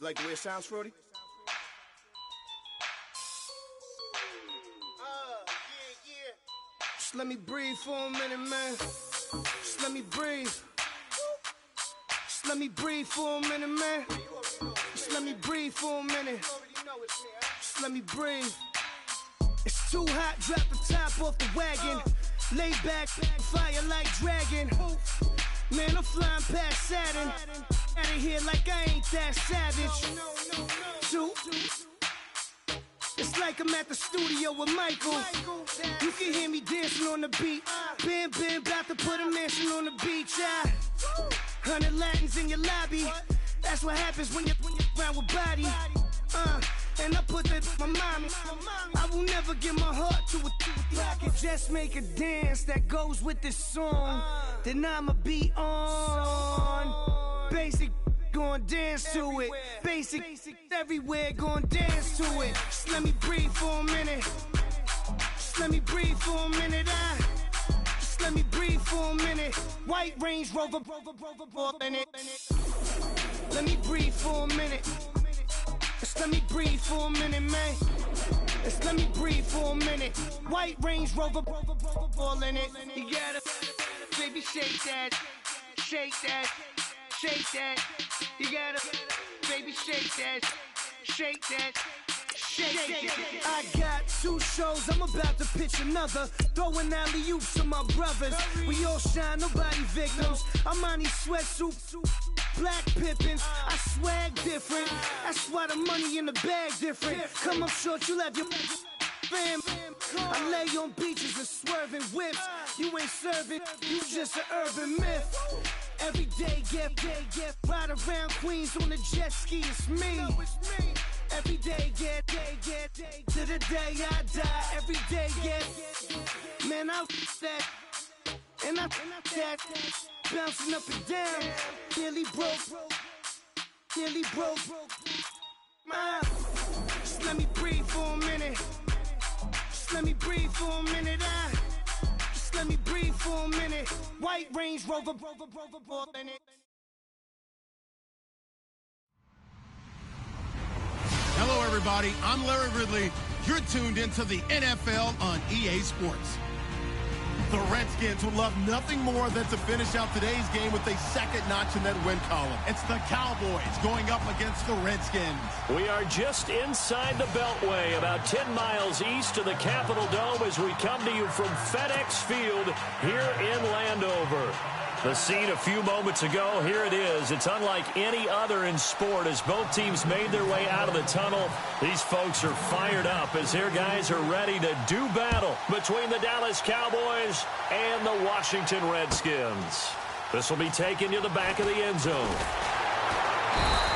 Like the way it sounds, Frody? Just let me breathe for a minute, man. Just let me breathe. Just let me breathe for a minute, man. Just let me breathe for a minute. Just let me breathe. It's too hot, drop the top off the wagon. Lay back, fire like dragon. Man, I'm flying past Saturn. Out of here like I ain't that savage. Two. It's like I'm at the studio with Michael. You can hear me dancing on the beat. Bam, bam, about to put a mansion on the beach. 100 Latins in your lobby. That's what happens when you're around with body. And I put that in my mommy. I will never give my heart to it. If I could just make a dance that goes with this song, then I'ma be on. Basic, gon' dance to it. Basic, everywhere, gon' dance to it. Just let me breathe for a minute. Just let me breathe for a minute. Just let me breathe for a minute. White Range Rover, in it. Let me breathe for a minute. Just let me breathe for a minute, man. Just let me breathe for a minute. White Range Rover, all in it. You gotta, baby, shake that, shake that, shake that. You gotta, baby, shake that, shake that. Shake. I got 2 shows, I'm about to pitch another. Throwing alley-oops to my brothers. We all shine, nobody victims. I'm on these sweatsuits, black pippins. I swag different. That's why the money in the bag different. Come up short, you'll have your fam. I lay on beaches and swerving whips. You ain't serving, you just an urban myth. Every day, get ride around Queens on a jet ski. It's me. Every day, get to the day I die. Every day, get man, I that and I that bouncing up and down. Nearly broke. Just let me breathe for a minute. Just let me breathe for a minute. Just let me breathe for a minute. White Range Rover, in it. Hello, everybody. I'm Larry Ridley. You're tuned into the NFL on EA Sports. The Redskins would love nothing more than to finish out today's game with a second notch in that win column. It's the Cowboys going up against the Redskins. We are just inside the Beltway, about 10 miles east of the Capitol Dome as we come to you from FedEx Field here in Landover. The scene a few moments ago, here it is. It's unlike any other in sport as both teams made their way out of the tunnel. These folks are fired up as their guys are ready to do battle between the Dallas Cowboys and the Washington Redskins. This will be taken to the back of the end zone.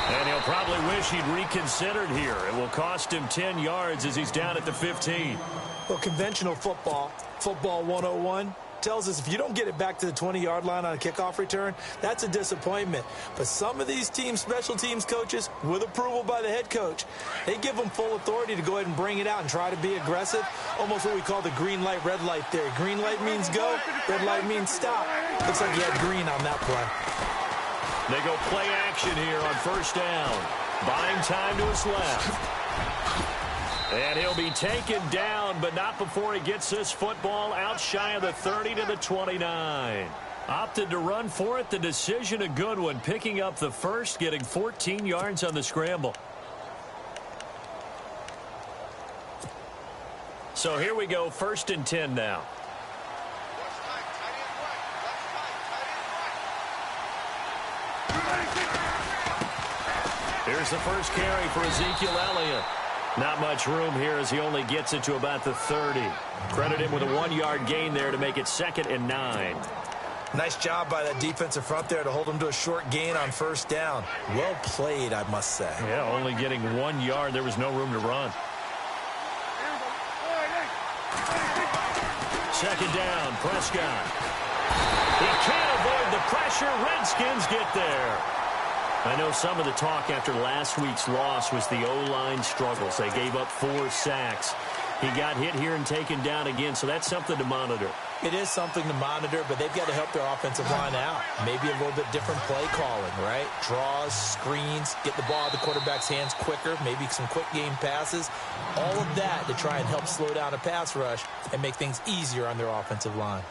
And he'll probably wish he'd reconsidered here. It will cost him 10 yards as he's down at the 15. Well, conventional football 101, tells us if you don't get it back to the 20-yard line on a kickoff return, that's a disappointment. But some of these teams, special teams coaches, with approval by the head coach, they give them full authority to go ahead and bring it out and try to be aggressive, almost what we call the green light, red light theory. Green light means go, red light means stop. Looks like he had green on that play. They go play action here on first down. Buying time to his left. And he'll be taken down, but not before he gets this football out shy of the 30 to the 29. Opted to run for it. The decision a good one. Picking up the first, getting 14 yards on the scramble. So here we go, 1st and 10 now. Here's the first carry for Ezekiel Elliott. Not much room here as he only gets it to about the 30. Credit him with a 1-yard gain there to make it 2nd and 9. Nice job by that defensive front there to hold him to a short gain on first down. Well played, I must say. Yeah, only getting 1 yard. There was no room to run. 2nd down, Prescott. He can't avoid the pressure. Redskins get there. I know some of the talk after last week's loss was the O-line struggles. They gave up 4 sacks. He got hit here and taken down again, so that's something to monitor. It is something to monitor, but they've got to help their offensive line out. Maybe a little bit different play calling, right? Draws, screens, get the ball out of the quarterback's hands quicker, maybe some quick game passes. All of that to try and help slow down a pass rush and make things easier on their offensive line.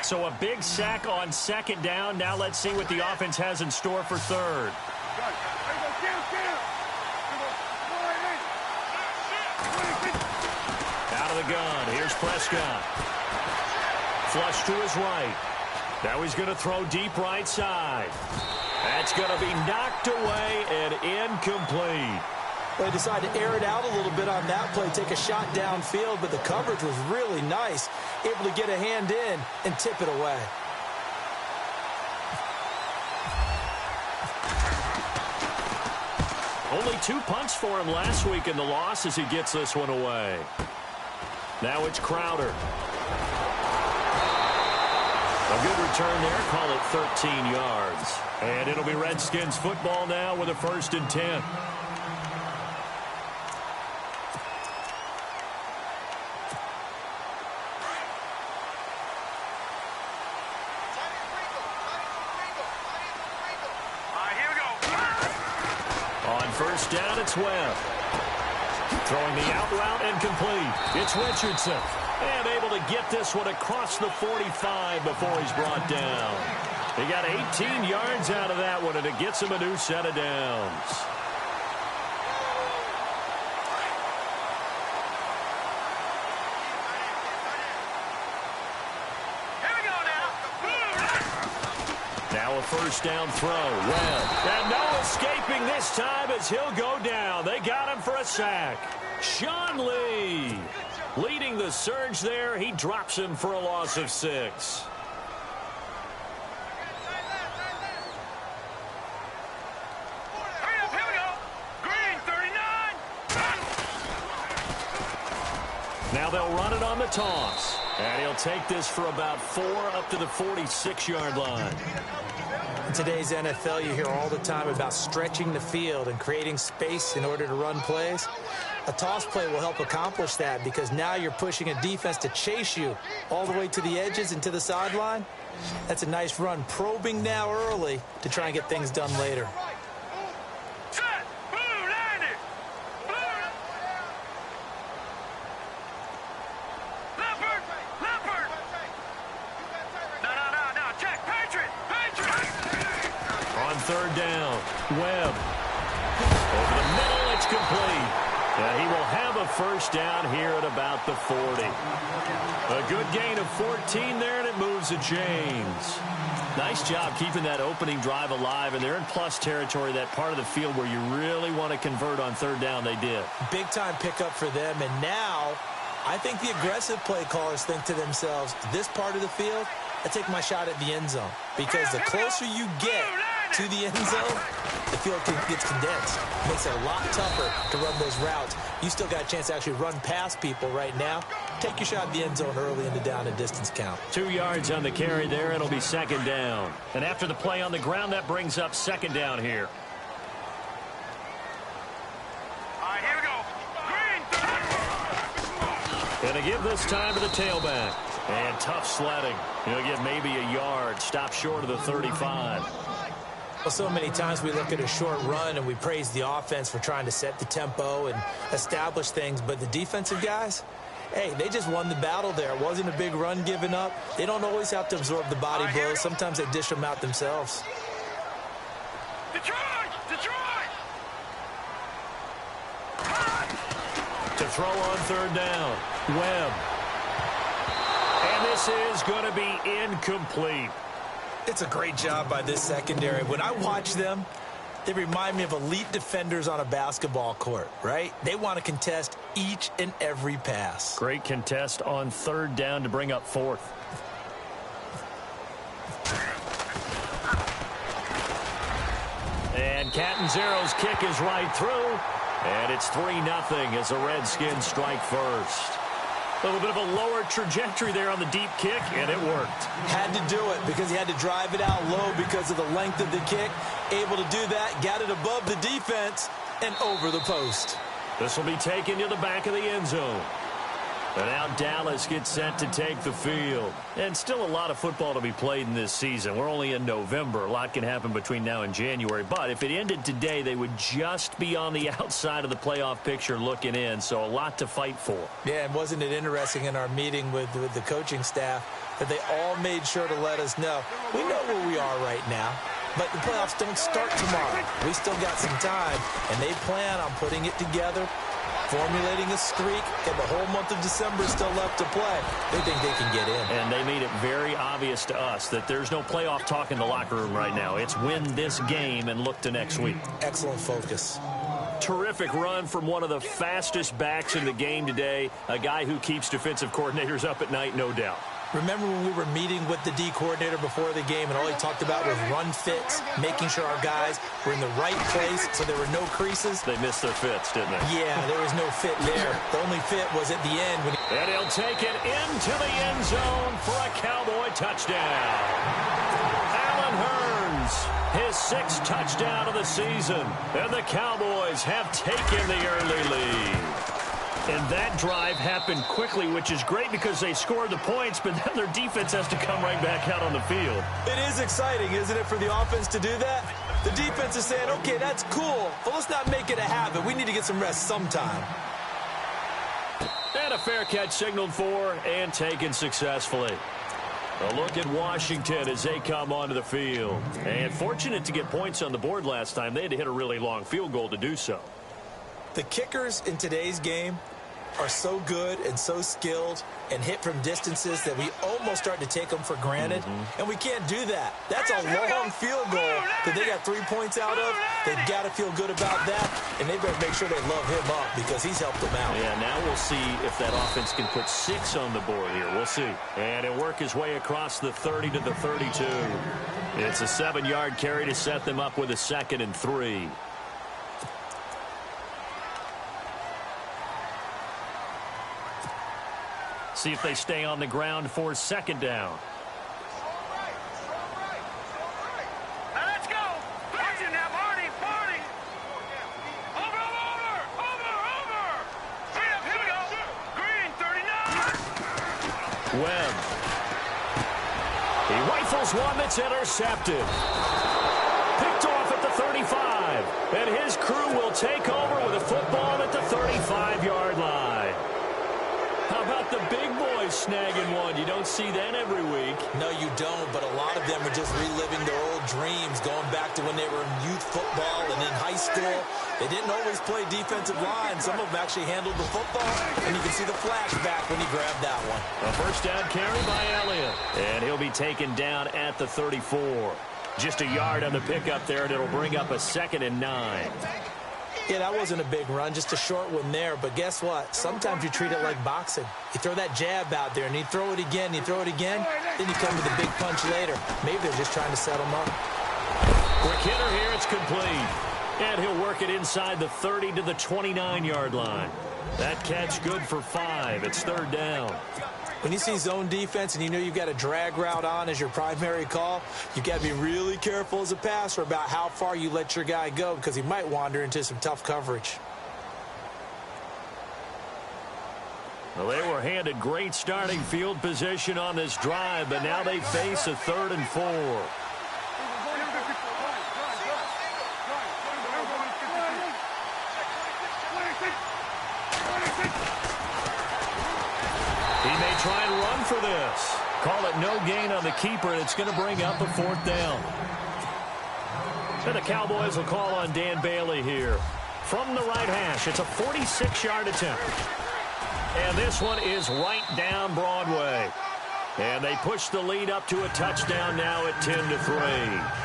So a big sack on second down. Now let's see what the offense has in store for third. Out of the gun. Here's Prescott. Flush to his right. Now he's going to throw deep right side. That's going to be knocked away and incomplete. They decided to air it out a little bit on that play, take a shot downfield, but the coverage was really nice. Able to get a hand in and tip it away. Only 2 punts for him last week in the loss as he gets this one away. Now it's Crowder. A good return there. Call it 13 yards. And it'll be Redskins football now with a 1st and 10. First down, it's Webb. Throwing the out route and complete. It's Richardson. And able to get this one across the 45 before he's brought down. He got 18 yards out of that one, and it gets him a new set of downs. Now a first down throw. Webb. And no escaping this time as he'll go down. They got him for a sack. Sean Lee leading the surge there. He drops him for a loss of 6. Now they'll run it on the toss. And he'll take this for about 4 up to the 46-yard line. In today's NFL, you hear all the time about stretching the field and creating space in order to run plays. A toss play will help accomplish that because now you're pushing a defense to chase you all the way to the edges and to the sideline. That's a nice run, probing now early to try and get things done later. Third down. Webb. Over the middle, it's complete. And he will have a first down here at about the 40. A good gain of 14 there, and it moves the chains. Nice job keeping that opening drive alive, and they're in plus territory, that part of the field where you really want to convert on third down. They did. Big-time pickup for them, and now I think the aggressive play callers think to themselves, this part of the field, I take my shot at the end zone. Because the closer you get to the end zone, the field gets condensed. Makes it a lot tougher to run those routes. You still got a chance to actually run past people right now. Take your shot at the end zone early in the down and distance count. 2 yards on the carry there. It'll be second down. And after the play on the ground, that brings up second down here. All right, here we go. And to give this time to the tailback. And tough sledding. He'll get maybe a yard. Stop short of the 35. Well, so many times we look at a short run and we praise the offense for trying to set the tempo and establish things. But the defensive guys, hey, they just won the battle there. It wasn't a big run given up. They don't always have to absorb the body blows. Sometimes they dish them out themselves. Detroit! Detroit! To throw on third down. Webb. And this is going to be incomplete. It's a great job by this secondary. When I watch them, they remind me of elite defenders on a basketball court, right? They want to contest each and every pass. Great contest on third down to bring up fourth. And Catanzaro's kick is right through. And it's 3-0 as the Redskins strike first. A little bit of a lower trajectory there on the deep kick, and it worked. Had to do it because he had to drive it out low because of the length of the kick. Able to do that, got it above the defense and over the post. This will be taken to the back of the end zone. And now Dallas gets set to take the field. And still a lot of football to be played in this season. We're only in November. A lot can happen between now and January. But if it ended today, they would just be on the outside of the playoff picture looking in. So a lot to fight for. Yeah, and wasn't it interesting in our meeting with the coaching staff that they all made sure to let us know, we know where we are right now, but the playoffs don't start tomorrow. We still got some time, and they plan on putting it together, formulating a streak, and the whole month of December is still left to play. They think they can get in. And they made it very obvious to us that there's no playoff talk in the locker room right now. It's win this game and look to next week. Excellent focus. Terrific run from one of the fastest backs in the game today, a guy who keeps defensive coordinators up at night, no doubt. Remember when we were meeting with the D coordinator before the game and all he talked about was run fits, making sure our guys were in the right place so there were no creases? They missed their fits, didn't they? Yeah, there was no fit there. The only fit was at the end. And he'll take it into the end zone for a Cowboy touchdown. Allen Hurns, his 6th touchdown of the season. And the Cowboys have taken the early lead. And that drive happened quickly, which is great because they scored the points, but then their defense has to come right back out on the field. It is exciting, isn't it, for the offense to do that? The defense is saying, okay, that's cool, but let's not make it a habit. We need to get some rest sometime. And a fair catch signaled for and taken successfully. A look at Washington as they come onto the field. And fortunate to get points on the board last time. They had to hit a really long field goal to do so. The kickers in today's game are so good and so skilled and hit from distances that we almost start to take them for granted. And we can't do that. That's a long field goal that they got 3 points out of. They've got to feel good about that, and they better make sure they love him up because he's helped them out. Yeah, now we'll see if that offense can put 6 on the board here. We'll see. And he'll work his way across the 30 to the 32. It's a 7-yard carry to set them up with a 2nd and 3. See if they stay on the ground for 2nd down. Now let's go. Watch it now, Marty. Over. Here we go. Green, 39. Webb. He rifles one that's intercepted. Picked off at the 35. And his crew will take over with a football at the 35-yard line. How about the big boys snagging one? You don't see that every week. No, you don't, but a lot of them are just reliving their old dreams, going back to when they were in youth football and in high school. They didn't always play defensive line. Some of them actually handled the football, and you can see the flashback when he grabbed that one. A 1st down carry by Elliott, and he'll be taken down at the 34. Just a yard on the pickup there, and it'll bring up a 2nd and 9. Yeah, that wasn't a big run, just a short one there. But guess what? Sometimes you treat it like boxing. You throw that jab out there, and you throw it again, then you come with a big punch later. Maybe they're just trying to set him up. Quick hitter here, it's complete. And he'll work it inside the 30 to the 29-yard line. That catch good for 5. It's 3rd down. When you see zone defense and you know you've got a drag route on as your primary call, you've got to be really careful as a passer about how far you let your guy go because he might wander into some tough coverage. Well, they were handed great starting field position on this drive, but now they face a 3rd and 4. He may try and run for this. Call it no gain on the keeper, and it's going to bring up a 4th down. And the Cowboys will call on Dan Bailey here. From the right hash, it's a 46-yard attempt. And this one is right down Broadway. And they push the lead up to a touchdown now at 10-3.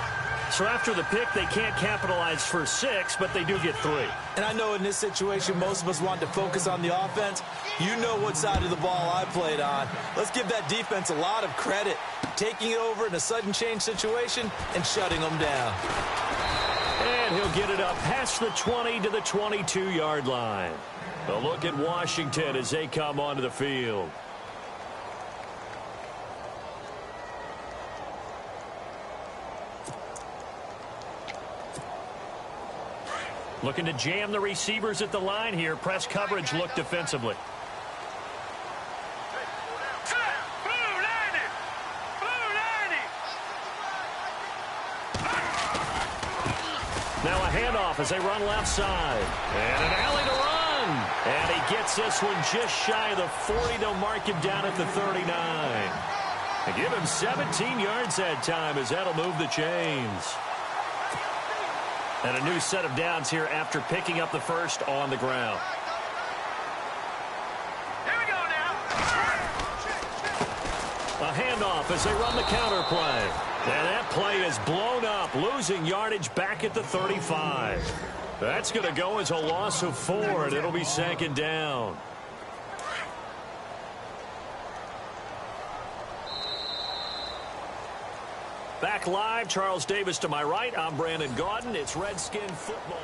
So after the pick, they can't capitalize for 6, but they do get 3. And I know in this situation, most of us want to focus on the offense. You know what side of the ball I played on. Let's give that defense a lot of credit. Taking it over in a sudden change situation and shutting them down. And he'll get it up past the 20 to the 22-yard line. A look at Washington as they come onto the field. Looking to jam the receivers at the line here. Press coverage look defensively. Now a handoff as they run left side. And an alley to run. And he gets this one just shy of the 40. They'll mark him down at the 39. And give him 17 yards that time as that'll move the chains. And a new set of downs here after picking up the first on the ground. Here we go now. A handoff as they run the counter play. And that play is blown up, losing yardage back at the 35. That's going to go as a loss of 4, and it'll be second down. Back live, Charles Davis to my right. I'm Brandon Gaudin. It's Redskin football.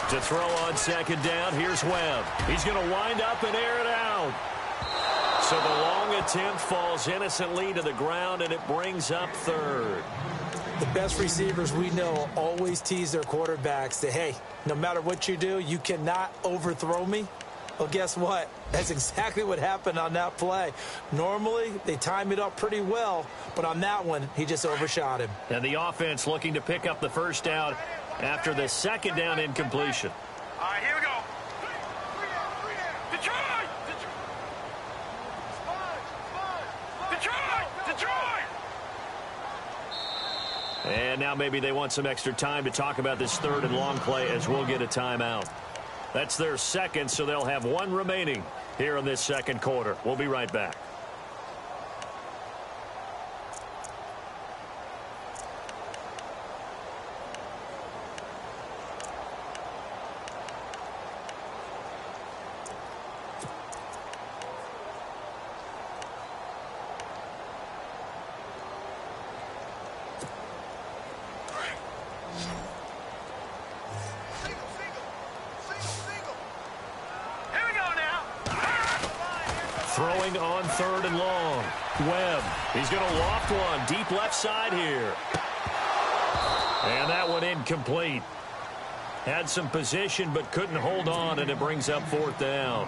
To throw on second down, here's Webb. He's going to wind up and air it out. So the long attempt falls innocently to the ground, and it brings up third. The best receivers we know always tease their quarterbacks that, hey, no matter what you do, you cannot overthrow me. Well, guess what? That's exactly what happened on that play. Normally, they time it up pretty well, but on that one, he just overshot him. And the offense looking to pick up the first down after the second down incompletion. All right, here we go. Detroit! Detroit! And now maybe they want some extra time to talk about this third and long play as we'll get a timeout. That's their second, so they'll have one remaining here in this second quarter. We'll be right back. Throwing on third and long. Webb, he's going to loft one deep left side here. And that one incomplete. Had some position but couldn't hold on, and it brings up fourth down.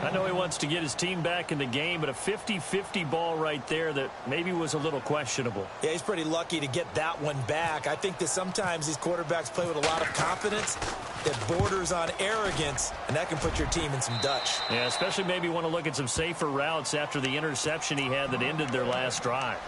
I know he wants to get his team back in the game, but a 50-50 ball right there that maybe was a little questionable. Yeah, he's pretty lucky to get that one back. I think that sometimes these quarterbacks play with a lot of confidence that borders on arrogance, and that can put your team in some Dutch. Yeah, especially maybe want to look at some safer routes after the interception he had that ended their last drive.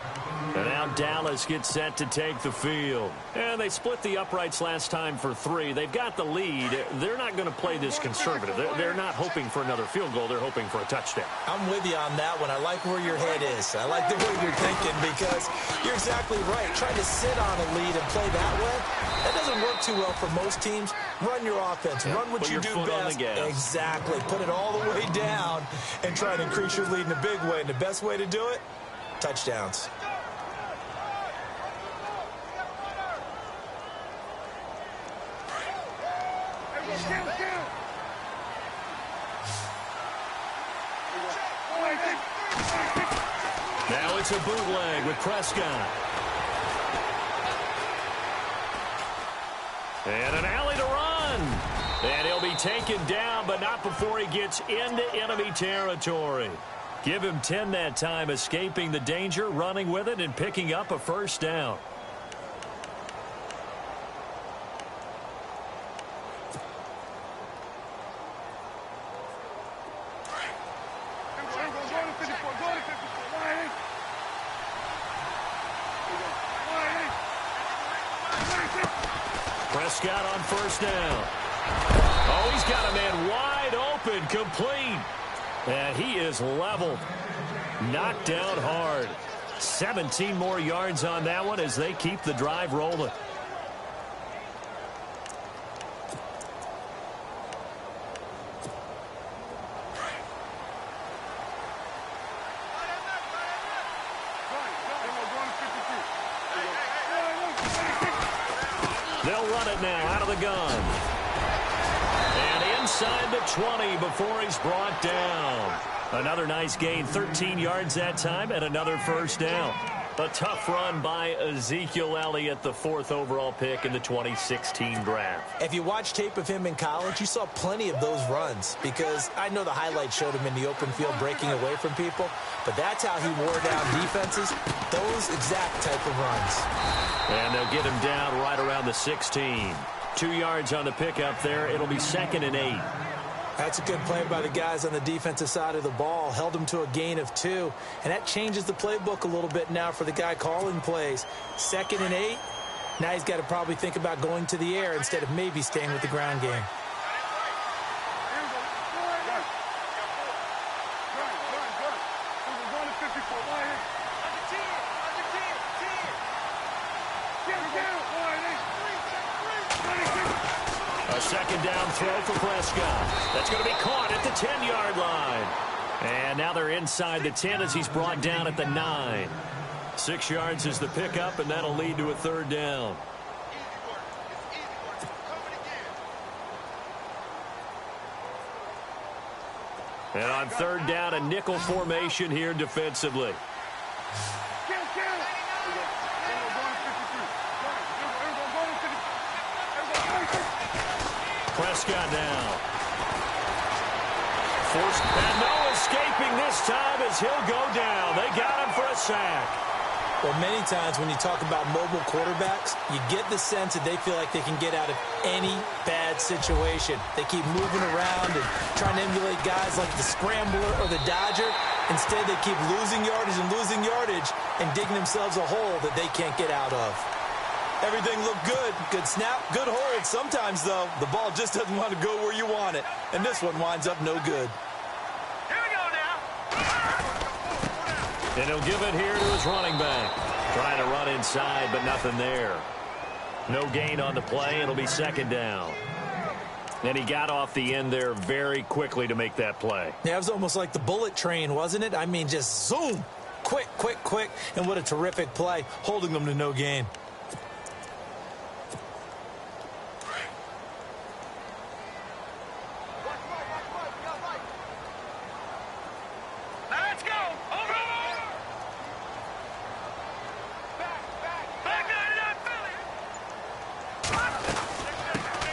And now Dallas gets set to take the field. And they split the uprights last time for 3. They've got the lead. They're not going to play this conservative. They're not hoping for another field goal. They're hoping for a touchdown. I'm with you on that one. I like where your head is. I like the way you're thinking because you're exactly right. Trying to sit on a lead and play that way, that doesn't work too well for most teams. Run your offense. Yeah, run what you do best. Exactly. Put it all the way down and try to increase your lead in a big way. And the best way to do it, touchdowns. Now it's a bootleg with Prescott. And an alley to run. And he'll be taken down, but not before he gets into enemy territory. Give him 10 that time, escaping the danger, running with it, and picking up a first down. Prescott on first down. Oh, he's got a man wide open, complete. And he is leveled. Knocked down hard. 17 more yards on that one as they keep the drive rolling. They'll run it now out of the gun. And inside the 20 before he's brought down. Another nice gain, 13 yards that time, and another first down. A tough run by Ezekiel Elliott, the 4th overall pick in the 2016 draft. If you watch tape of him in college, you saw plenty of those runs, because I know the highlights showed him in the open field breaking away from people, but that's how he wore down defenses, those exact type of runs. And they'll get him down right around the 16. 2 yards on the pickup there. It'll be 2nd and 8. That's a good play by the guys on the defensive side of the ball. Held him to a gain of 2. And that changes the playbook a little bit now for the guy calling plays. 2nd and 8. Now he's got to probably think about going to the air instead of maybe staying with the ground game. A second down throw for Prescott. That's going to be caught at the 10-yard line. And now they're inside the 10 as he's brought down at the 9. 6 yards is the pickup, and that'll lead to a 3rd down. And on 3rd down, a nickel formation here defensively. Prescott now. Forced, and no escaping this time as he'll go down. They got him for a sack. Well, many times when you talk about mobile quarterbacks, you get the sense that they feel like they can get out of any bad situation. They keep moving around and trying to emulate guys like the Scrambler or the Dodger. Instead, they keep losing yardage and digging themselves a hole that they can't get out of. Everything looked good. Good snap, good hold. Sometimes, though, the ball just doesn't want to go where you want it. And this one winds up no good. Here we go now. And he'll give it here to his running back. Trying to run inside, but nothing there. No gain on the play. It'll be 2nd down. And he got off the end there very quickly to make that play. Yeah, it was almost like the bullet train, wasn't it? I mean, just zoom. Quick. And what a terrific play, holding them to no gain.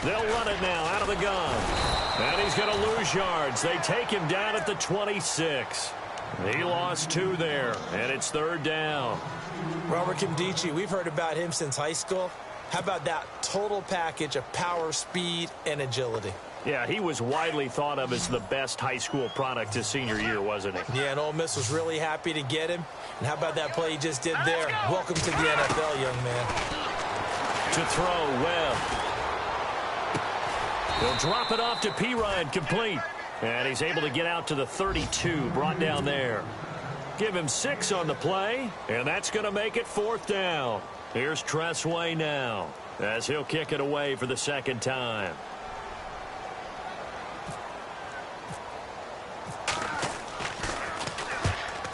They'll run it now out of the gun. And he's going to lose yards. They take him down at the 26. He lost 2 there, and it's 3rd down. Robert Kimdichie, we've heard about him since high school. How about that total package of power, speed, and agility? Yeah, he was widely thought of as the best high school product his senior year, wasn't he? Yeah, and Ole Miss was really happy to get him. And how about that play he just did there? Welcome to the NFL, young man. To throw, Webb. He'll drop it off to P-Ryan, complete. And he's able to get out to the 32, brought down there. Give him 6 on the play, and that's going to make it 4th down. Here's Tressway now, as he'll kick it away for the 2nd time.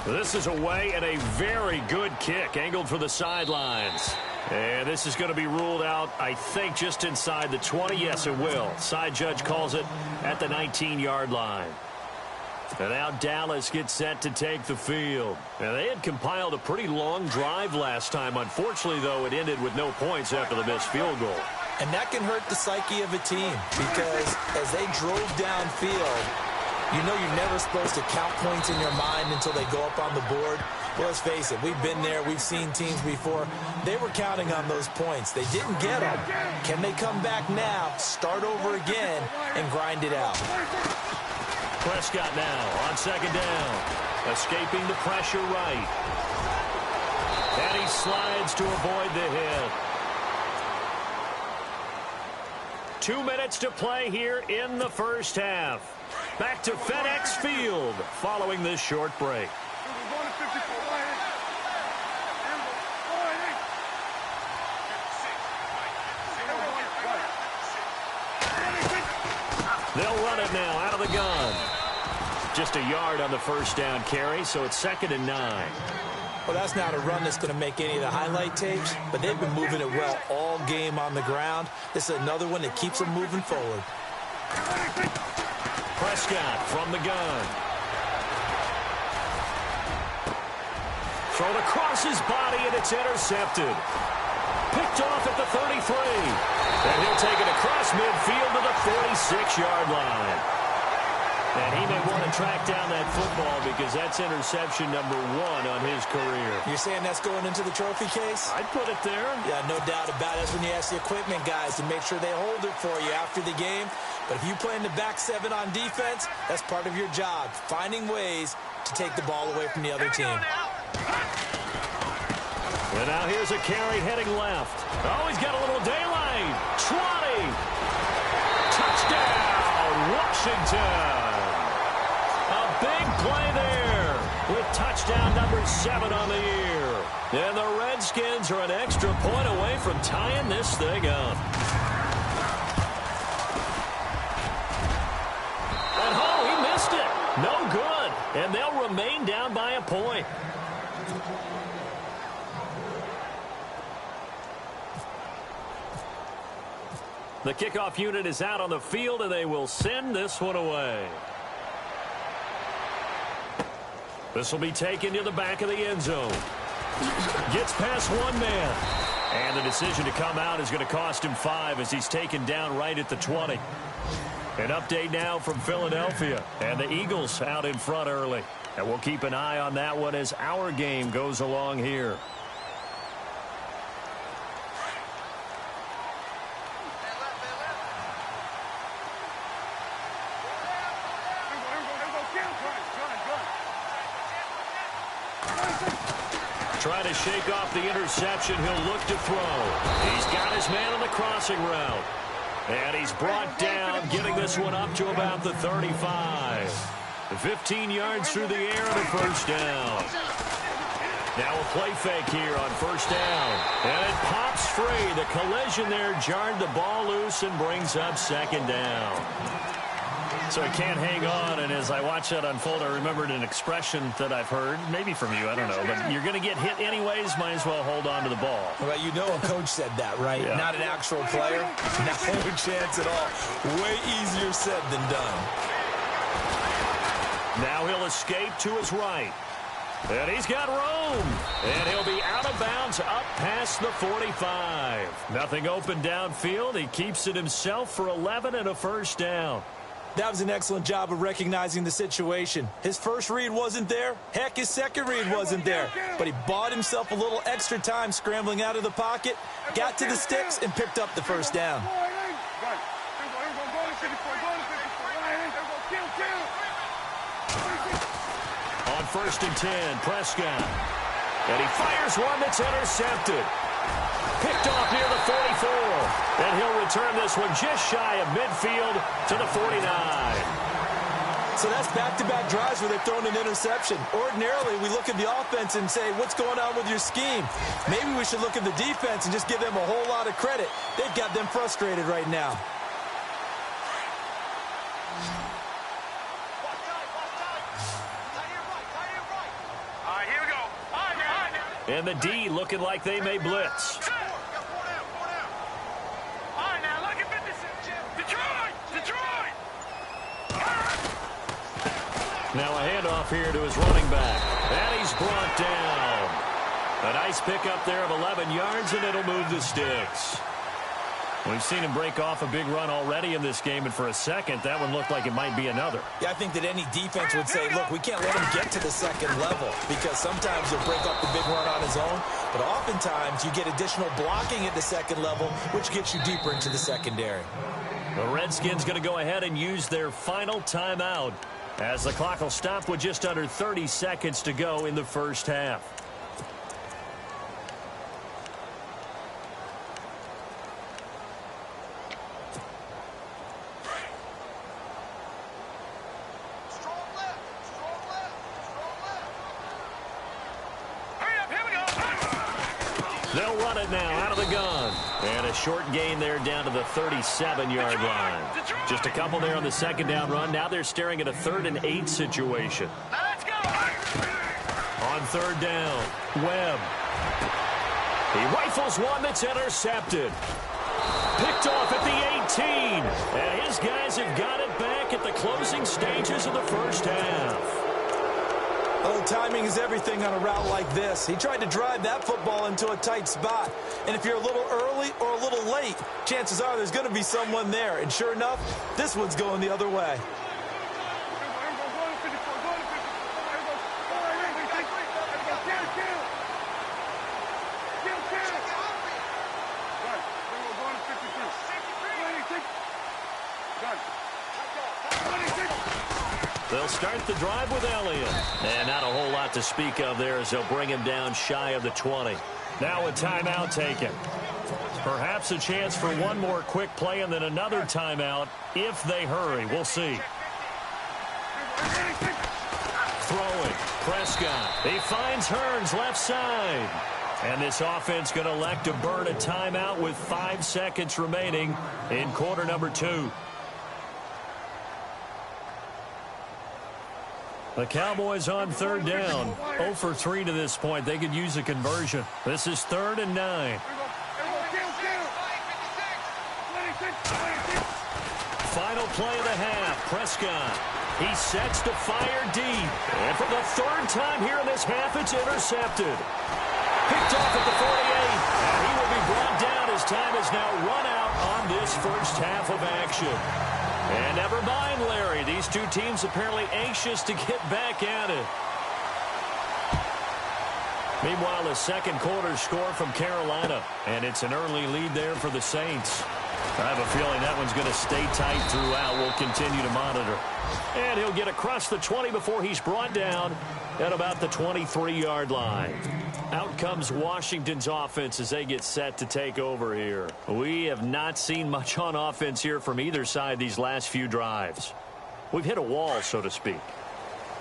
This is away, and a very good kick, angled for the sidelines. And this is going to be ruled out, I think, just inside the 20. Yes, it will. Side judge calls it at the 19-yard line. And now Dallas gets set to take the field. And they had compiled a pretty long drive last time. Unfortunately, though, it ended with no points after the missed field goal. And that can hurt the psyche of a team, because as they drove downfield, you know you're never supposed to count points in your mind until they go up on the board. Well, let's face it, we've been there, we've seen teams before. They were counting on those points. They didn't get them. Can they come back now, start over again, and grind it out? Prescott now on 2nd down. Escaping the pressure right. And he slides to avoid the hit. 2 minutes to play here in the first half. Back to FedEx Field following this short break. They'll run it now out of the gun. Just a yard on the first down carry, so it's 2nd and 9. Well, that's not a run that's going to make any of the highlight tapes, but they've been moving it well all game on the ground. This is another one that keeps them moving forward. Prescott from the gun. Thrown across his body, and it's intercepted. Picked off at the 33. And he'll take it across midfield to the 46-yard line. And he may want to track down that football because that's interception number 1 on his career. You're saying that's going into the trophy case? I'd put it there. Yeah, no doubt about it. That's when you ask the equipment guys to make sure they hold it for you after the game. But if you play in the back 7 on defense, that's part of your job, finding ways to take the ball away from the other team. And now here's a carry heading left. Oh, he's got a little daylight. 20. Touchdown, Washington. A big play there with touchdown number 7 on the year. And the Redskins are an extra point away from tying this thing up. And oh, he missed it. No good. And they'll remain down by a point. The kickoff unit is out on the field, and they will send this one away. This will be taken to the back of the end zone. Gets past one man. And the decision to come out is going to cost him 5 as he's taken down right at the 20. An update now from Philadelphia. And the Eagles out in front early. And we'll keep an eye on that one as our game goes along here. Trying to shake off the interception. He'll look to throw. He's got his man on the crossing route. And he's brought down, getting this one up to about the 35. 15 yards through the air and a first down. Now a play fake here on first down. And it pops free. The collision there jarred the ball loose and brings up second down. So he can't hang on, and as I watch that unfold, I remembered an expression that I've heard, maybe from you, I don't know, but you're going to get hit anyways, might as well hold on to the ball. Well, you know a coach said that, right? Yeah. Not an actual player. Not a chance at all. Way easier said than done. Now he'll escape to his right. And he's got room. And he'll be out of bounds up past the 45. Nothing open downfield. He keeps it himself for 11 and a first down. That was an excellent job of recognizing the situation. His first read wasn't there. Heck, his second read wasn't there. But he bought himself a little extra time scrambling out of the pocket, got to the sticks, and picked up the first down. On 1st and 10, Prescott. And he fires one that's intercepted. Picked off near the 44. And he'll return this one just shy of midfield to the 49. So that's back-to-back drives where they've thrown an interception. Ordinarily, we look at the offense and say, what's going on with your scheme? Maybe we should look at the defense and just give them a whole lot of credit. They've got them frustrated right now. And the D looking like they may blitz. Now a handoff here to his running back. And he's brought down. A nice pickup there of 11 yards, and it'll move the sticks. We've seen him break off a big run already in this game, and for a second, that one looked like it might be another. Yeah, I think that any defense would say, look, we can't let him get to the second level, because sometimes he'll break up the big run on his own, but oftentimes you get additional blocking at the second level, which gets you deeper into the secondary. The Redskins going to go ahead and use their final timeout, as the clock will stop with just under 30 seconds to go in the first half. They'll run it now out of the gun. And a short gain there down to the 37-yard line. Just a couple there on the second down run. Now they're staring at a 3rd and 8 situation. Let's go. On 3rd down, Webb. He rifles one that's intercepted. picked off at the 18. And his guys have got it back at the closing stages of the first half. Well, timing is everything on a route like this. He tried to drive that football into a tight spot. And if you're a little early or a little late, chances are there's going to be someone there. And sure enough, this one's going the other way. They'll start the drive with Elliott. And not a whole lot to speak of there as they'll bring him down shy of the 20. Now a timeout taken. Perhaps a chance for one more quick play and then another timeout if they hurry. We'll see. Throwing. Prescott. He finds Hearns left side. And this offense going to elect to burn a timeout with 5 seconds remaining in quarter number 2. The Cowboys on third down. 0 for 3 to this point. They could use a conversion. This is 3rd and 9. Final play of the half. Prescott. He sets to fire deep. And for the 3rd time here in this half, it's intercepted. Picked off at the 48. And he will be brought down as time has now run out on this first half of action. And never mind, Larry. These two teams apparently anxious to get back at it. Meanwhile, the second quarter score from Carolina. And it's an early lead there for the Saints. I have a feeling that one's going to stay tight throughout. We'll continue to monitor. And he'll get across the 20 before he's brought down at about the 23-yard line. Out comes Washington's offense as they get set to take over here. We have not seen much on offense here from either side these last few drives. We've hit a wall, so to speak.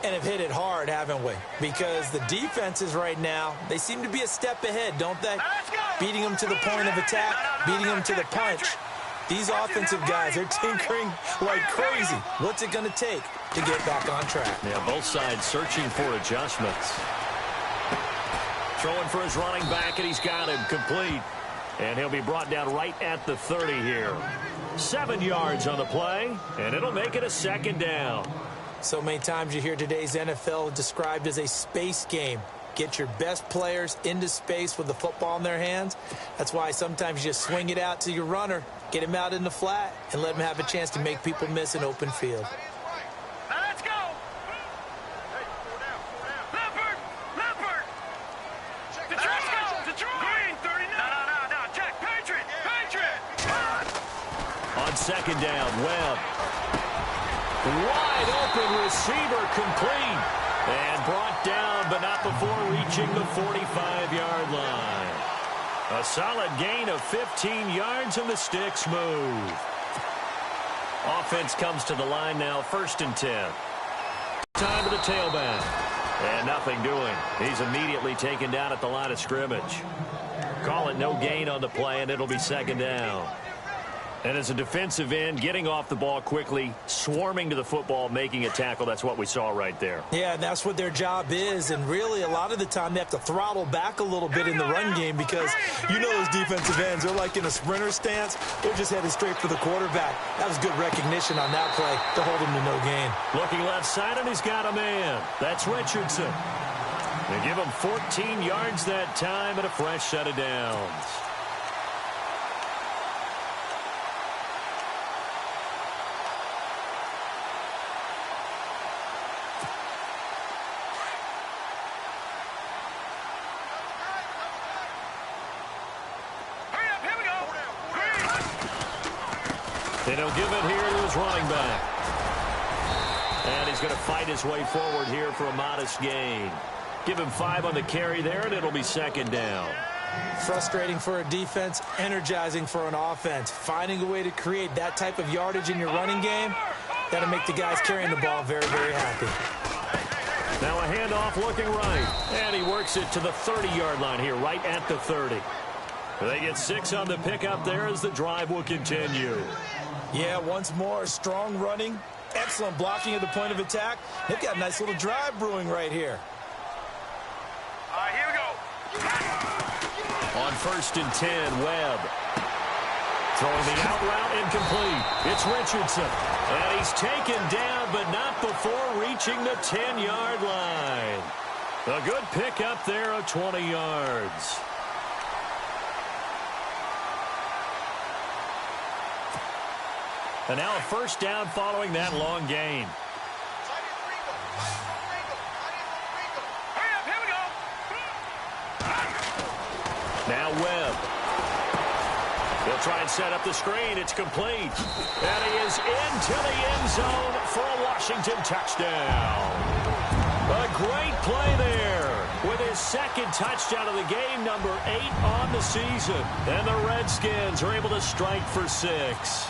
And have hit it hard, haven't we? Because the defenses right now, they seem to be a step ahead, don't they? Beating them to the point of attack, beating them to the punch. These offensive guys are tinkering like crazy. What's it going to take to get back on track? Yeah, both sides searching for adjustments. Throwing for his running back, and he's got him complete. And he'll be brought down right at the 30 here. 7 yards on the play, and it'll make it a 2nd down. So many times you hear today's NFL described as a space game. Get your best players into space with the football in their hands. That's why sometimes you just swing it out to your runner, get him out in the flat, and let him have a chance to make people miss an open field. Let's go! Leopard! Leopard! Detroit! Green, 39! No, check! Patriot! On 2nd down, Webb. Wide open receiver complete. And brought down, but not before reaching the 45-yard line. A solid gain of 15 yards, and the sticks move. Offense comes to the line now, 1st and 10. Time to the tailback. And nothing doing. He's immediately taken down at the line of scrimmage. Call it no gain on the play, and it'll be 2nd down. And as a defensive end, getting off the ball quickly, swarming to the football, making a tackle, that's what we saw right there. Yeah, and that's what their job is. And really, a lot of the time, they have to throttle back a little bit in the run game because you know those defensive ends, they're like in a sprinter stance. They're just headed straight for the quarterback. That was good recognition on that play to hold him to no gain. Looking left side, and he's got a man. That's Richardson. They give him 14 yards that time and a fresh set of downs. And he'll give it here to his running back. And he's going to fight his way forward here for a modest gain. Give him 5 on the carry there, and it'll be 2nd down. Frustrating for a defense, energizing for an offense. Finding a way to create that type of yardage in your running game, that'll make the guys carrying the ball very, very happy. Now a handoff looking right. And he works it to the 30-yard line here, right at the 30. They get 6 on the pickup there as the drive will continue. Yeah, once more, strong running, excellent blocking at the point of attack. They've got a nice little drive brewing right here. All right, here we go. On 1st and 10, Webb. Throwing the out route incomplete. It's Richardson. And he's taken down, but not before reaching the 10-yard line. A good pickup there of 20 yards. And now a first down following that long gain. Now Webb. He'll try and set up the screen. It's complete. And he is into the end zone for a Washington touchdown. A great play there with his second touchdown of the game, number 8 on the season. And the Redskins are able to strike for 6.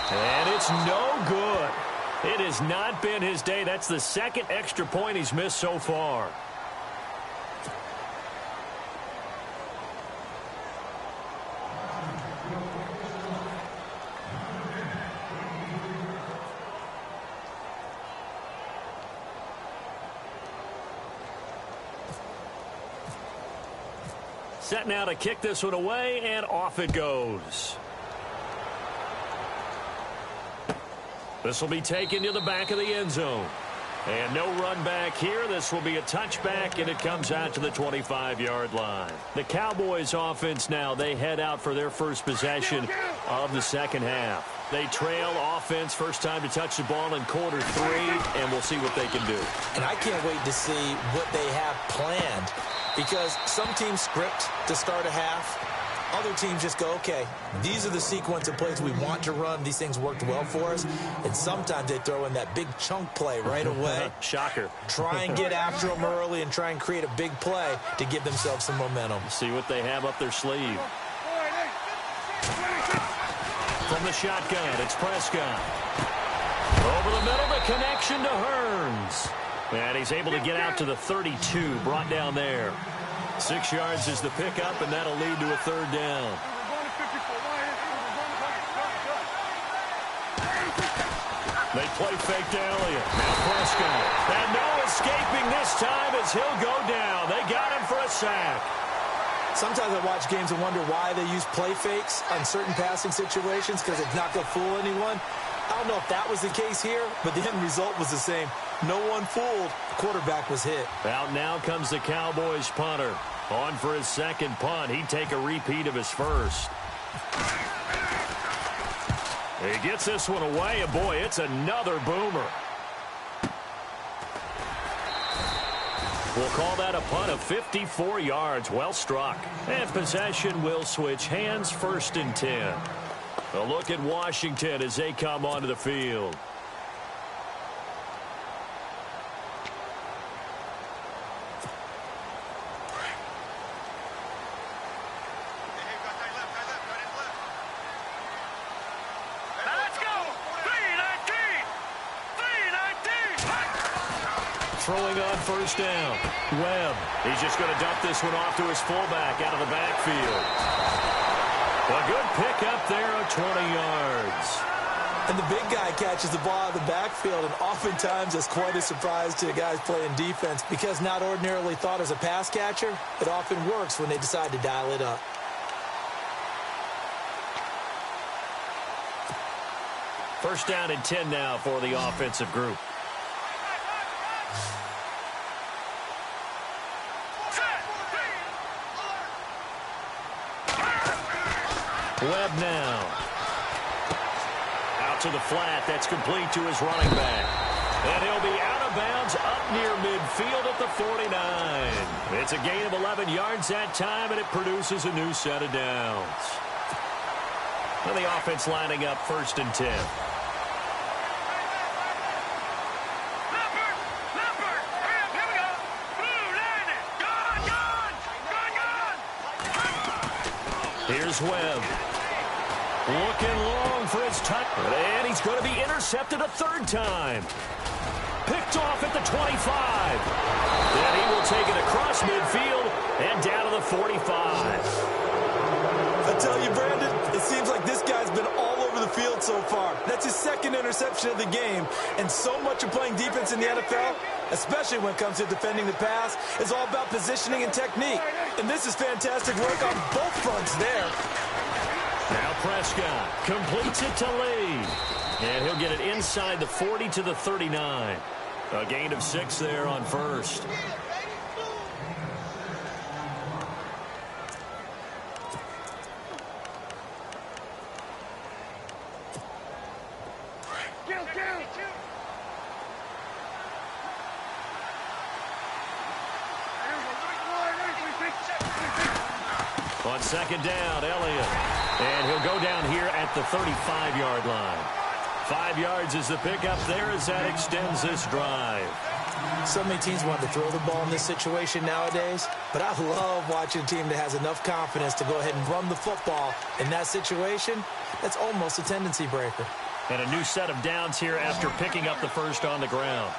And it's no good. It has not been his day. That's the second extra point he's missed so far. Set now to kick this one away, and off it goes. This will be taken to the back of the end zone. And no run back here. This will be a touchback, and it comes out to the 25-yard line. The Cowboys offense now, they head out for their first possession of the second half. They trail offense, first time to touch the ball in quarter 3, and we'll see what they can do. And I can't wait to see what they have planned, because some teams script to start a half. Other teams just go, okay, these are the sequence of plays we want to run. These things worked well for us. And sometimes they throw in that big chunk play right away. Shocker. Try and get after them early and try and create a big play to give themselves some momentum. See what they have up their sleeve. From the shotgun, it's Prescott. Over the middle, the connection to Hearns. And he's able to get out to the 32, brought down there. 6 yards is the pickup, and that'll lead to a third down. They play fake to Elliott. Now Prescott. And no escaping this time as he'll go down. They got him for a sack. Sometimes I watch games and wonder why they use play fakes on certain passing situations, because it's not going to fool anyone. I don't know if that was the case here, but the end result was the same. No one fooled. The quarterback was hit. Out now comes the Cowboys punter. On for his second punt. He'd take a repeat of his first. He gets this one away, and boy, it's another boomer. We'll call that a punt of 54 yards. Well struck. And possession will switch hands, 1st and 10. A look at Washington as they come onto the field. Throwing on first down. Webb. He's just going to dump this one off to his fullback out of the backfield. A good pickup there of 20 yards. And the big guy catches the ball out of the backfield, and oftentimes it's quite a surprise to the guys playing defense, because not ordinarily thought as a pass catcher, it often works when they decide to dial it up. First down and 10 now for the offensive group. Webb now. Out to the flat. That's complete to his running back. And he'll be out of bounds up near midfield at the 49. It's a gain of 11 yards that time, and it produces a new set of downs. And the offense lining up 1st and 10. Here's Webb. Looking long for his touch. And he's going to be intercepted a 3rd time. Picked off at the 25. Then he will take it across midfield and down to the 45. I tell you, Brandon, it seems like this guy's been all over over the field so far. That's his second interception of the game. And so much of playing defense in the NFL, especially when it comes to defending the pass, is all about positioning and technique. And this is fantastic work on both fronts there. Now Prescott completes it to Lee. And he'll get it inside the 40 to the 39. A gain of 6 there on first. On second down, Elliott. And he'll go down here at the 35-yard line. 5 yards is the pickup there as that extends this drive. So many teams want to throw the ball in this situation nowadays, but I love watching a team that has enough confidence to go ahead and run the football. In that situation, that's almost a tendency breaker. And a new set of downs here after picking up the first on the ground.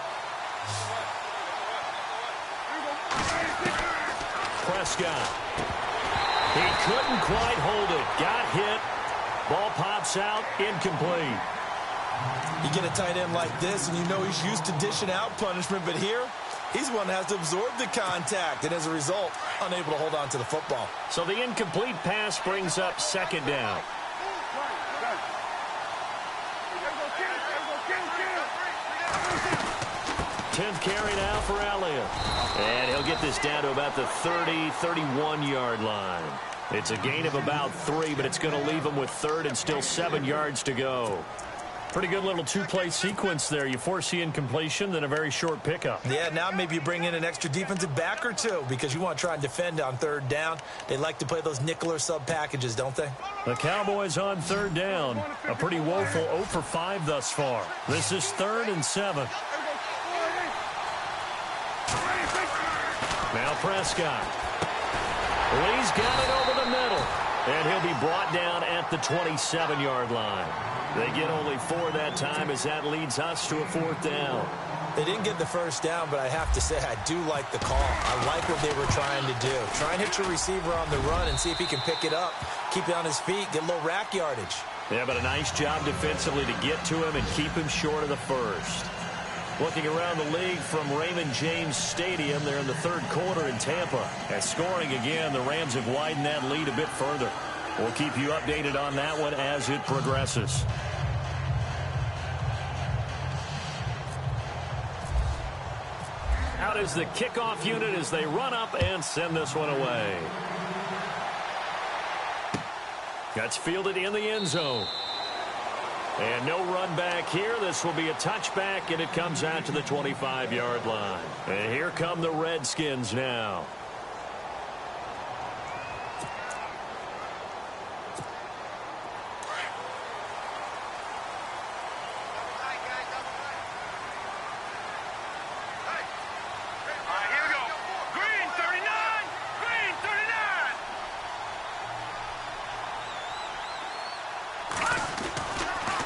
Prescott. He couldn't quite hold it. Got hit. Ball pops out. Incomplete. You get a tight end like this, and you know he's used to dishing out punishment, but here, he's the one that has to absorb the contact, and as a result, unable to hold on to the football. So the incomplete pass brings up second down. Tenth carry now for Elliott. And he'll get this down to about the 30, 31-yard line. It's a gain of about 3, but it's going to leave him with third and still 7 yards to go. Pretty good little two-play sequence there. You force the incompletion, then a very short pickup. Yeah, now maybe you bring in an extra defensive back or two because you want to try and defend on third down. They like to play those nickel or sub packages, don't they? The Cowboys on third down. A pretty woeful 0 for 5 thus far. This is 3rd and 7. Now Prescott. Lee's got it over the middle. And he'll be brought down at the 27-yard line. They get only 4 that time as that leads us to a 4th down. They didn't get the first down, but I have to say I do like the call. I like what they were trying to do. Try and hit your receiver on the run and see if he can pick it up, keep it on his feet, get a little rack yardage. Yeah, but a nice job defensively to get to him and keep him short of the first. Looking around the league from Raymond James Stadium, they're in the 3rd quarter in Tampa. And scoring again, the Rams have widened that lead a bit further. We'll keep you updated on that one as it progresses. Out is the kickoff unit as they run up and send this one away. That's fielded in the end zone. And no run back here. This will be a touchback, and it comes out to the 25-yard line. And here come the Redskins now.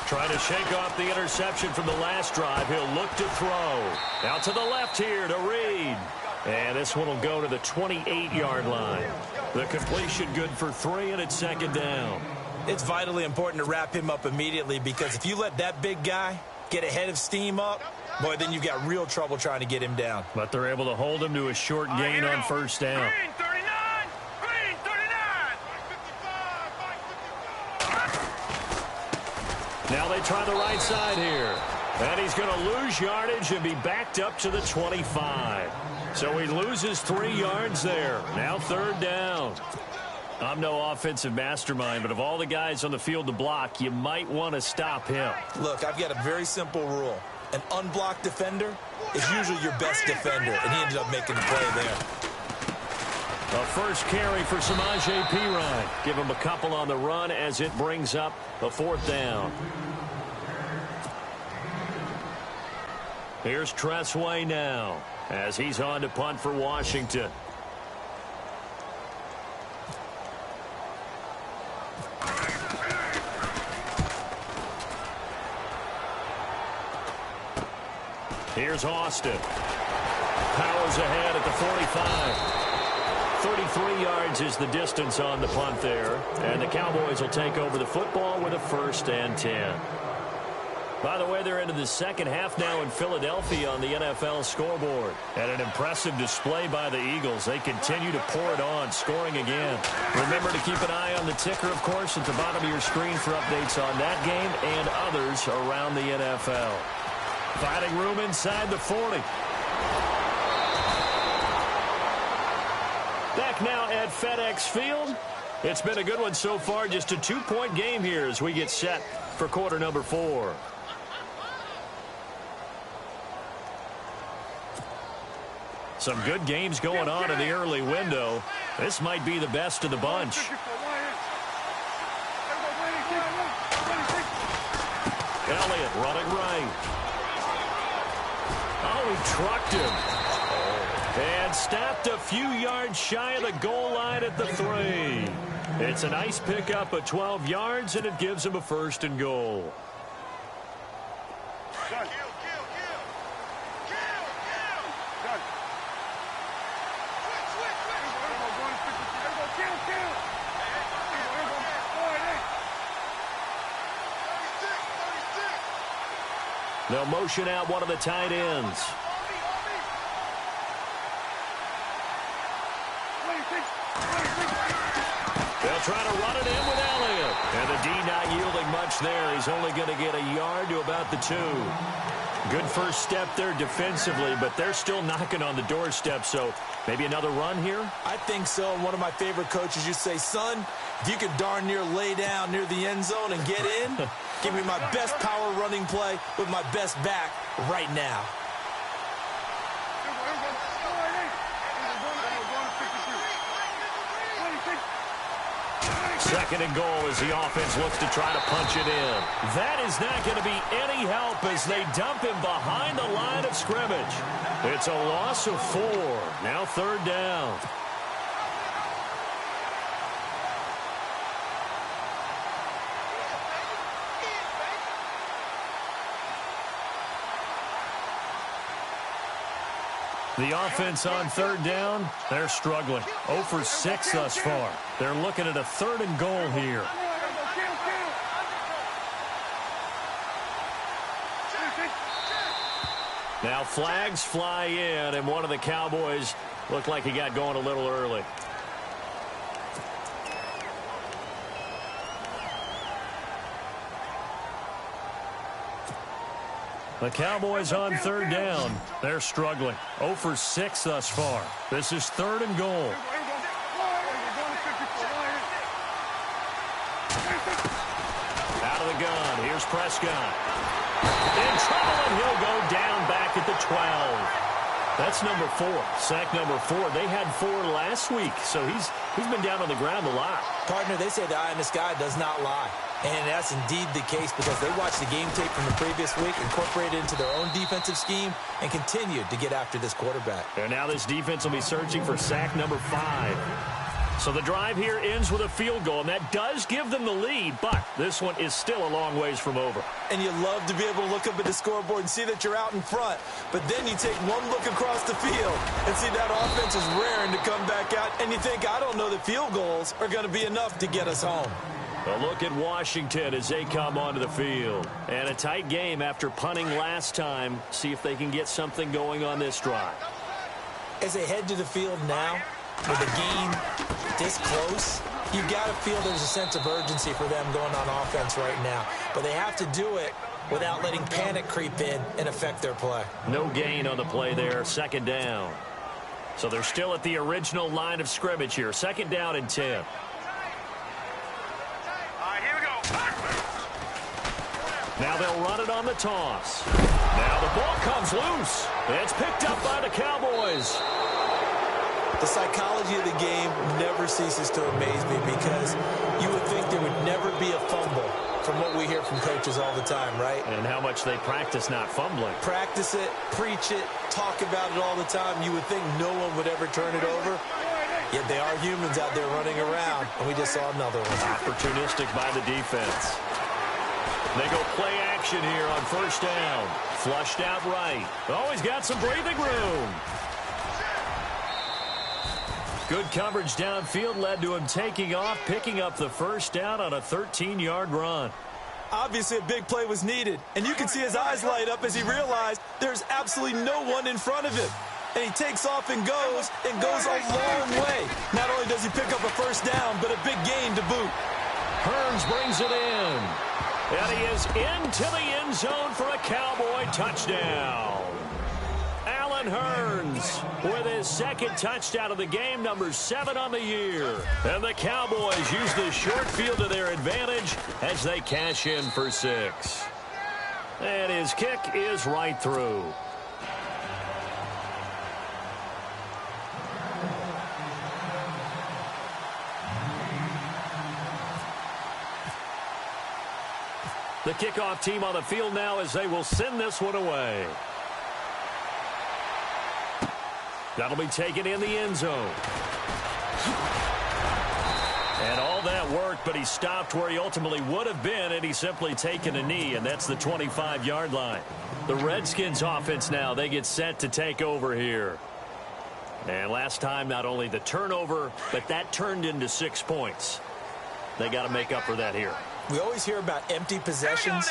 Trying to shake off the interception from the last drive. He'll look to throw. Out to the left here to Reed. And this one will go to the 28-yard line. The completion good for 3, and it's 2nd down. It's vitally important to wrap him up immediately because if you let that big guy get ahead of steam up, boy, then you've got real trouble trying to get him down. But they're able to hold him to a short gain on 1st down. Now they try the right side here. And he's going to lose yardage and be backed up to the 25. So he loses 3 yards there. Now 3rd down. I'm no offensive mastermind, but of all the guys on the field to block, you might want to stop him. Look, I've got a very simple rule. An unblocked defender is usually your best defender, and he ended up making the play there. A first carry for Samaje Perine. Give him a couple on the run as it brings up a 4th down. Here's Tressway now as he's on to punt for Washington. Here's Austin. Powers ahead at the 45. 33 yards is the distance on the punt there. And the Cowboys will take over the football with a 1st and 10. By the way, they're into the second half now in Philadelphia on the NFL scoreboard. And an impressive display by the Eagles. They continue to pour it on, scoring again. Remember to keep an eye on the ticker, of course, at the bottom of your screen for updates on that game and others around the NFL. Fighting room inside the 40. Back now at FedEx Field. It's been a good one so far. Just a 2-point game here as we get set for quarter number 4. Some good games going on in the early window. This might be the best of the bunch. Elliott running right. Oh, he trucked him. And stopped a few yards shy of the goal line at the 3. It's a nice pickup of 12 yards, and it gives him a 1st and goal. They'll motion out one of the tight ends. They'll try to run it in with Elliott. And the D not yielding much there. He's only going to get a yard to about the 2. Good first step there defensively, but they're still knocking on the doorstep, so maybe another run here? I think so. And one of my favorite coaches used to say, son, if you could darn near lay down near the end zone and get in, give me my best power running play with my best back right now. Second and goal as the offense looks to try to punch it in. That is not going to be any help as they dump him behind the line of scrimmage. It's a loss of 4. Now 3rd down. The offense on 3rd down, they're struggling. 0 for 6 thus far. They're looking at a 3rd and goal here. Now flags fly in, and one of the Cowboys looked like he got going a little early. The Cowboys on 3rd down. They're struggling. 0 for 6 thus far. This is 3rd and goal. Out of the gun. Here's Prescott. In trouble, and he'll go down back at the 12. That's number 4. Sack number 4. They had 4 last week, so he's been down on the ground a lot. Partner, they say the eye in the sky does not lie. And that's indeed the case because they watched the game tape from the previous week, incorporated it into their own defensive scheme, and continued to get after this quarterback. And now this defense will be searching for sack number 5. So the drive here ends with a field goal, and that does give them the lead, but this one is still a long ways from over. And you love to be able to look up at the scoreboard and see that you're out in front, but then you take one look across the field and see that offense is raring to come back out, and you think, I don't know that field goals are going to be enough to get us home. A look at Washington as they come onto the field. And a tight game after punting last time. See if they can get something going on this drive. As they head to the field now, with the game this close, you've got to feel there's a sense of urgency for them going on offense right now. But they have to do it without letting panic creep in and affect their play. No gain on the play there. 2nd down. So they're still at the original line of scrimmage here. 2nd down and 10. Now they'll run it on the toss. Now the ball comes loose. It's picked up by the Cowboys. The psychology of the game never ceases to amaze me because you would think there would never be a fumble from what we hear from coaches all the time, right? And how much they practice not fumbling. Practice it, preach it, talk about it all the time. You would think no one would ever turn it over. Yet they are humans out there running around, and we just saw another one. Opportunistic by the defense. They go play action here on 1st down. Flushed out right. Oh, he's got some breathing room. Good coverage downfield led to him taking off, picking up the first down on a 13-yard run. Obviously, a big play was needed, and you can see his eyes light up as he realized there's absolutely no one in front of him. And he takes off and goes a long way. Not only does he pick up a first down, but a big gain to boot. Hearns brings it in. And he is into the end zone for a Cowboy touchdown. Allen Hearns with his second touchdown of the game, number 7 on the year. And the Cowboys use the short field to their advantage as they cash in for 6. And his kick is right through. The kickoff team on the field now as they will send this one away. That'll be taken in the end zone. And all that worked, but he stopped where he ultimately would have been, and he's simply taken a knee, and that's the 25-yard line. The Redskins offense now, they get set to take over here. And last time, not only the turnover, but that turned into 6 points. They got to make up for that here. We always hear about empty possessions,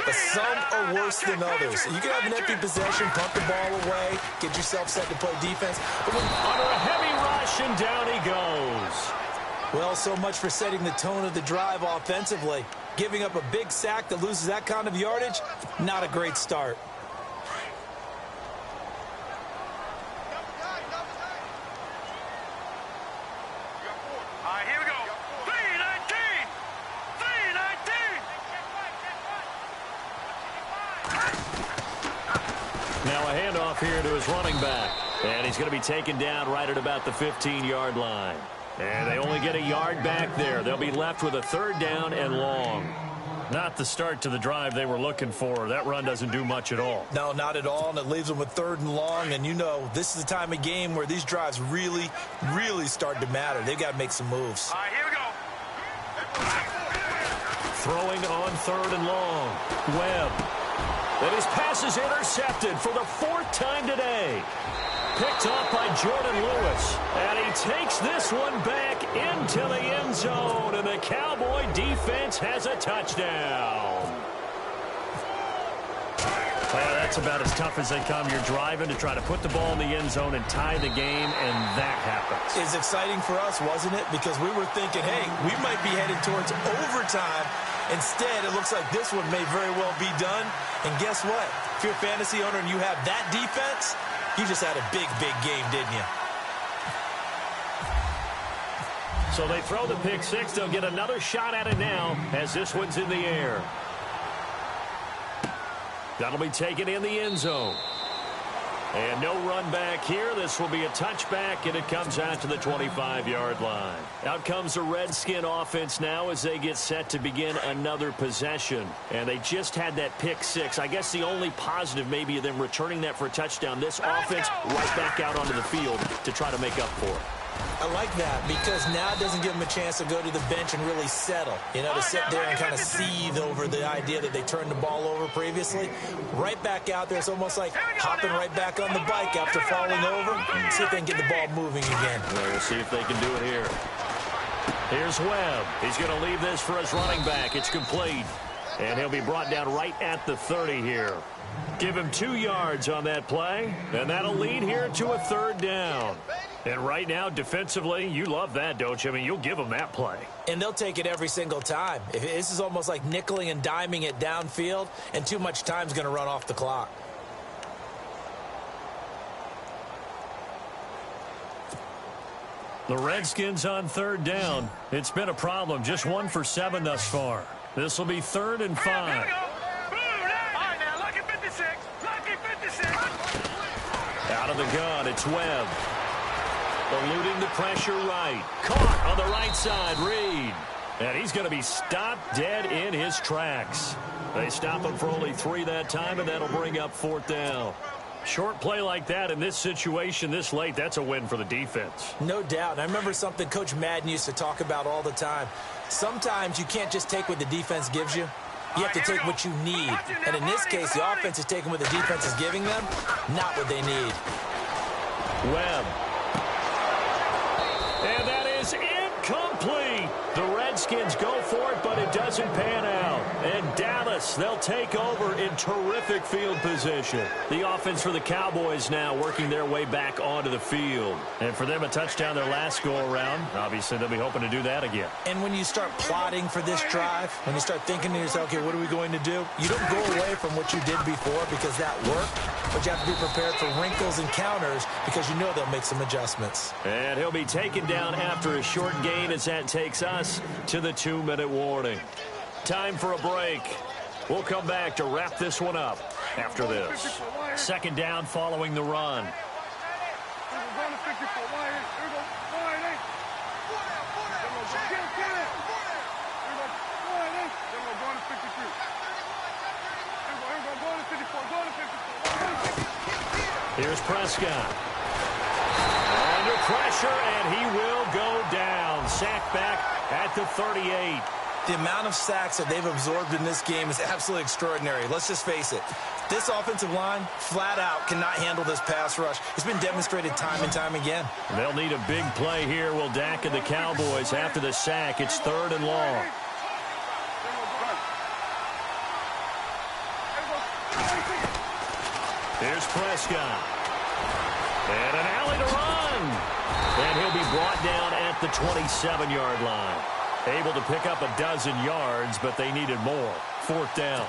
but some are worse than others. You can have an empty possession, punt the ball away, get yourself set to play defense. But under a heavy rush, and down he goes. Well, so much for setting the tone of the drive offensively. Giving up a big sack that loses that kind of yardage, not a great start. Here we go. 319! 319! Now a handoff here to his running back. And he's going to be taken down right at about the 15-yard line. And they only get a yard back there. They'll be left with a 3rd down and long. Not the start to the drive they were looking for. That run doesn't do much at all. No, not at all, and it leaves them with 3rd and long. And you know, this is the time of game where these drives really, really start to matter. They've got to make some moves. Here we go. Throwing on 3rd and long. Webb. And his pass is intercepted for the 4th time today. Picked off by Jordan Lewis. And he takes this one back into the end zone. And the Cowboy defense has a touchdown. Well, that's about as tough as they come. You're driving to try to put the ball in the end zone and tie the game, and that happens. It's exciting for us, wasn't it? Because we were thinking, hey, we might be headed towards overtime. Instead, it looks like this one may very well be done. And guess what? If you're a fantasy owner and you have that defense, you just had a big, big game, didn't you? So they throw the pick 6. They'll get another shot at it now as this one's in the air. That'll be taken in the end zone. And no run back here. This will be a touchback, and it comes out to the 25-yard line. Out comes the Redskin offense now as they get set to begin another possession. And they just had that pick 6. I guess the only positive maybe of them returning that for a touchdown. This offense right back out onto the field to try to make up for it. I like that because now it doesn't give them a chance to go to the bench and really settle. You know, to sit there and kind of seethe over the idea that they turned the ball over previously. Right back out there. It's almost like hopping right back on the bike after falling over. See if they can get the ball moving again. Well, we'll see if they can do it here. Here's Webb. He's going to leave this for his running back. It's complete. And he'll be brought down right at the 30 here. Give him 2 yards on that play. And that'll lead here to a 3rd down. And right now, defensively, you love that, don't you? I mean, you'll give them that play. And they'll take it every single time. This is almost like nickeling and diming it downfield, and too much time's going to run off the clock. The Redskins on 3rd down. It's been a problem. Just 1 for 7 thus far. This will be 3rd and 5. All right, now, lucky 56. Lucky 56. Out of the gun, it's Webb. Eluding the pressure right. Caught on the right side, Reed. And he's going to be stopped dead in his tracks. They stop him for only 3 that time, and that'll bring up 4th down. Short play like that in this situation this late, that's a win for the defense. No doubt. And I remember something Coach Madden used to talk about all the time. Sometimes you can't just take what the defense gives you. You have to take what you need. And in this case, the offense is taking what the defense is giving them, not what they need. Webb. Redskins go for it, but it doesn't pan out. And Dallas, they'll take over in terrific field position. The offense for the Cowboys now working their way back onto the field. And for them, a touchdown their last go-around. Obviously, they'll be hoping to do that again. And when you start plotting for this drive, when you start thinking to yourself, okay, what are we going to do? You don't go away from what you did before because that worked, but you have to be prepared for wrinkles and counters because you know they'll make some adjustments. And he'll be taken down after a short gain as that takes us to the 2-minute warning. Time for a break. We'll come back to wrap this one up after this. Second down following the run. Here's Prescott. Under pressure, and he will go down. Sacked back at the 38. The amount of sacks that they've absorbed in this game is absolutely extraordinary. Let's just face it. This offensive line, flat out, cannot handle this pass rush. It's been demonstrated time and time again. They'll need a big play here. Will Dak and the Cowboys after the sack. It's 3rd and long. Here's Prescott. And an alley to run. And he'll be brought down at the 27-yard line. Able to pick up a dozen yards, but they needed more. 4th down.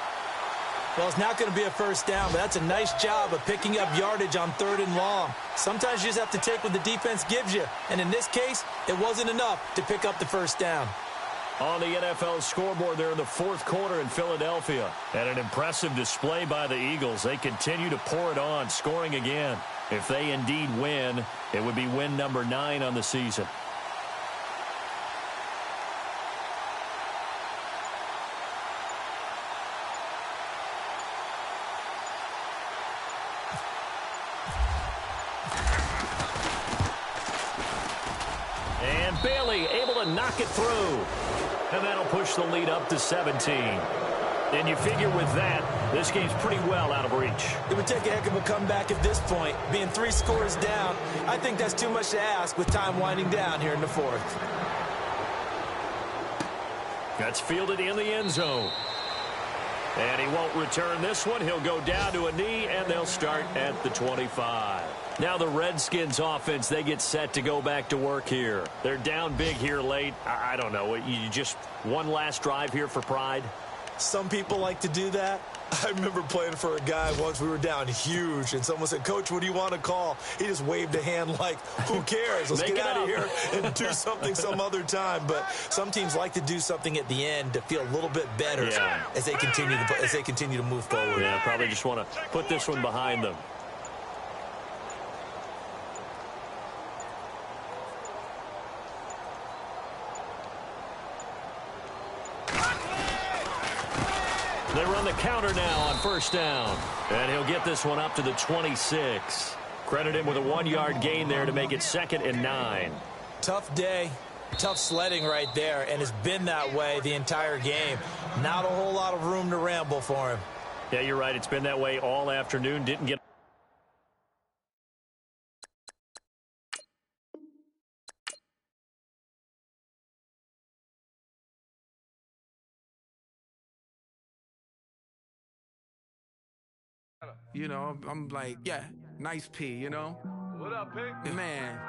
Well, it's not going to be a first down, but that's a nice job of picking up yardage on 3rd and long. Sometimes you just have to take what the defense gives you. And in this case, it wasn't enough to pick up the first down. On the NFL scoreboard there in the 4th quarter in Philadelphia. And an impressive display by the Eagles. They continue to pour it on, scoring again. If they indeed win, it would be win number 9 on the season. And Bailey able to knock it through. And that'll push the lead up to 17. And you figure with that, this game's pretty well out of reach. It would take a heck of a comeback at this point. Being 3 scores down, I think that's too much to ask with time winding down here in the 4th. That's fielded in the end zone. And he won't return this one. He'll go down to a knee, and they'll start at the 25. Now the Redskins offense, they get set to go back to work here. They're down big here late. I don't know. You just one last drive here for pride? Some people like to do that. I remember playing for a guy once. We were down huge, and someone said, "Coach, what do you want to call?" He just waved a hand like, who cares? Let's get out of here and do something some other time. But some teams like to do something at the end to feel a little bit better as they continue to move forward. Yeah, probably just want to put this one behind them. They run the counter now on 1st down. And he'll get this one up to the 26. Credit him with a 1-yard gain there to make it 2nd and 9. Tough day. Tough sledding right there, and it's been that way the entire game. Not a whole lot of room to ramble for him. Yeah, you're right. It's been that way all afternoon. Didn't get... You know, I'm like, yeah, nice P, you know? What up, Pig? Man,